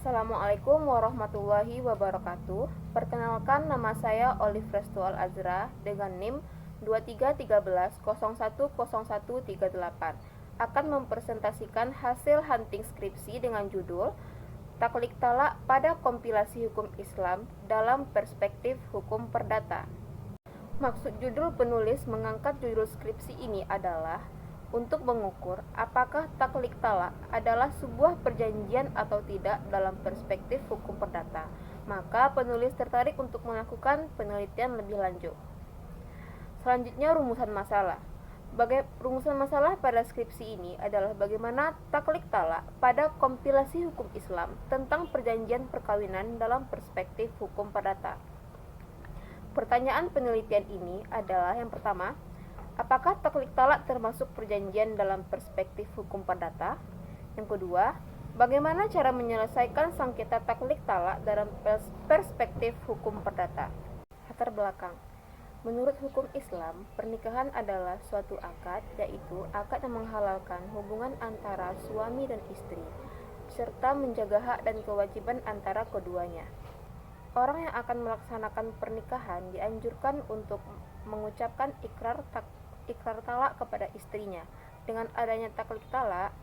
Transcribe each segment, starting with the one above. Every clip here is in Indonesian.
Assalamualaikum warahmatullahi wabarakatuh. Perkenalkan, nama saya Olive Restual Azra dengan NIM 2313010138 akan mempresentasikan hasil hunting skripsi dengan judul Taklid Talak pada Kompilasi Hukum Islam dalam Perspektif Hukum Perdata. Maksud judul penulis mengangkat judul skripsi ini adalah untuk mengukur apakah taklid talak adalah sebuah perjanjian atau tidak dalam perspektif hukum perdata. Maka penulis tertarik untuk melakukan penelitian lebih lanjut. Selanjutnya, rumusan masalah. Rumusan masalah pada skripsi ini adalah bagaimana taklid talak pada kompilasi hukum Islam tentang perjanjian perkawinan dalam perspektif hukum perdata. Pertanyaan penelitian ini adalah yang pertama, apakah taklid talak termasuk perjanjian dalam perspektif hukum perdata? Yang kedua, bagaimana cara menyelesaikan sengketa taklid talak dalam perspektif hukum perdata? Latar belakang. Menurut hukum Islam, pernikahan adalah suatu akad, yaitu akad yang menghalalkan hubungan antara suami dan istri, serta menjaga hak dan kewajiban antara keduanya. Orang yang akan melaksanakan pernikahan dianjurkan untuk mengucapkan ikrar talak kepada istrinya. Dengan adanya taklid talak,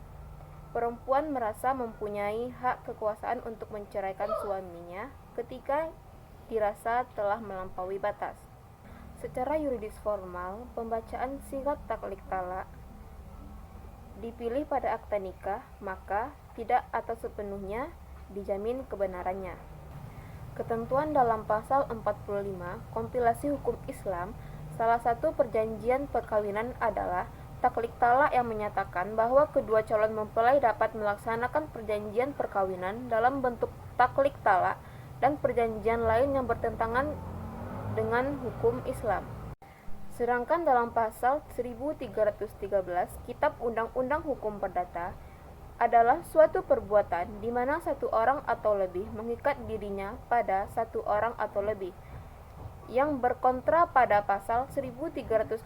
perempuan merasa mempunyai hak kekuasaan untuk menceraikan suaminya ketika dirasa telah melampaui batas. Secara yuridis formal, pembacaan singkat taklid talak dipilih pada akta nikah, maka tidak atau sepenuhnya dijamin kebenarannya. Ketentuan dalam pasal 45 Kompilasi Hukum Islam, salah satu perjanjian perkawinan adalah taklid talak yang menyatakan bahwa kedua calon mempelai dapat melaksanakan perjanjian perkawinan dalam bentuk taklid talak dan perjanjian lain yang bertentangan dengan hukum Islam. Sedangkan dalam pasal 1313 Kitab Undang-Undang Hukum Perdata adalah suatu perbuatan di mana satu orang atau lebih mengikat dirinya pada satu orang atau lebih, yang berkontra pada pasal 1315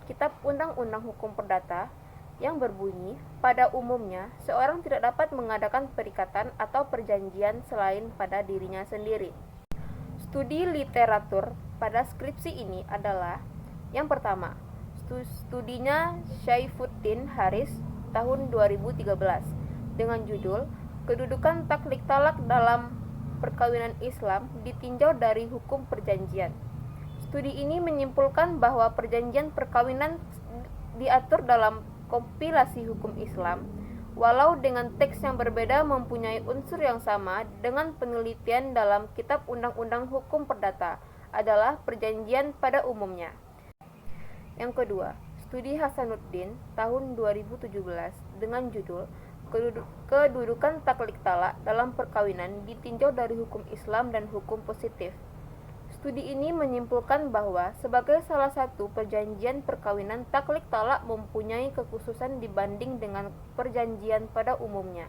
Kitab Undang-Undang Hukum Perdata yang berbunyi, pada umumnya seorang tidak dapat mengadakan perikatan atau perjanjian selain pada dirinya sendiri. Studi literatur pada skripsi ini adalah yang pertama, studinya Syaifuddin Haris tahun 2013 dengan judul Kedudukan Taklid Talak dalam Perkawinan Islam ditinjau dari Hukum Perjanjian. Studi ini menyimpulkan bahwa perjanjian perkawinan diatur dalam kompilasi hukum Islam, walau dengan teks yang berbeda mempunyai unsur yang sama dengan penelitian dalam Kitab Undang-Undang Hukum Perdata adalah perjanjian pada umumnya. Yang kedua, studi Hasanuddin tahun 2017 dengan judul Kedudukan Taklid Talak dalam Perkawinan ditinjau dari Hukum Islam dan Hukum Positif. Studi ini menyimpulkan bahwa sebagai salah satu perjanjian perkawinan, taklid talak mempunyai kekhususan dibanding dengan perjanjian pada umumnya,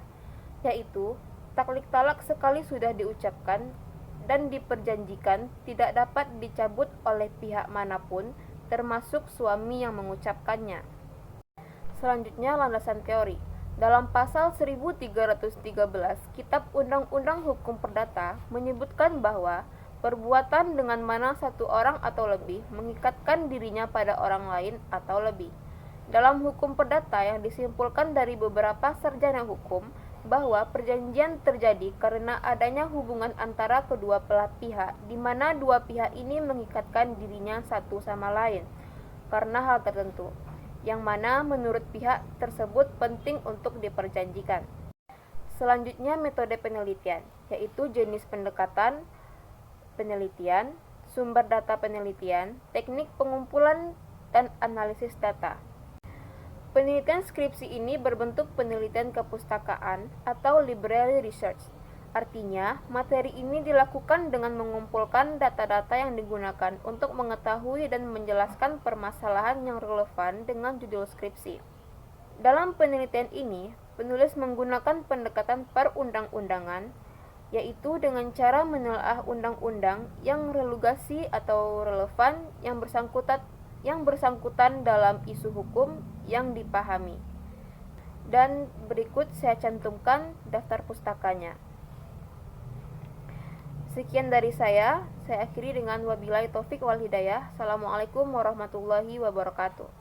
yaitu taklid talak sekali sudah diucapkan dan diperjanjikan tidak dapat dicabut oleh pihak manapun, termasuk suami yang mengucapkannya. Selanjutnya, landasan teori. Dalam pasal 1313 Kitab Undang-Undang Hukum Perdata menyebutkan bahwa perbuatan dengan mana satu orang atau lebih mengikatkan dirinya pada orang lain atau lebih. Dalam hukum perdata yang disimpulkan dari beberapa sarjana hukum bahwa perjanjian terjadi karena adanya hubungan antara kedua belah pihak di mana dua pihak ini mengikatkan dirinya satu sama lain karena hal tertentu, yang mana menurut pihak tersebut penting untuk diperjanjikan. Selanjutnya, metode penelitian, yaitu jenis pendekatan penelitian, sumber data penelitian, teknik pengumpulan, dan analisis data. Penelitian skripsi ini berbentuk penelitian kepustakaan atau library research. Artinya, materi ini dilakukan dengan mengumpulkan data-data yang digunakan untuk mengetahui dan menjelaskan permasalahan yang relevan dengan judul skripsi. Dalam penelitian ini, penulis menggunakan pendekatan perundang-undangan, yaitu dengan cara menelaah undang-undang yang relugasi atau relevan yang bersangkutan dalam isu hukum yang dipahami. Dan berikut saya cantumkan daftar pustakanya. Sekian dari saya akhiri dengan wabillahi taufik wal hidayah. Assalamualaikum warahmatullahi wabarakatuh.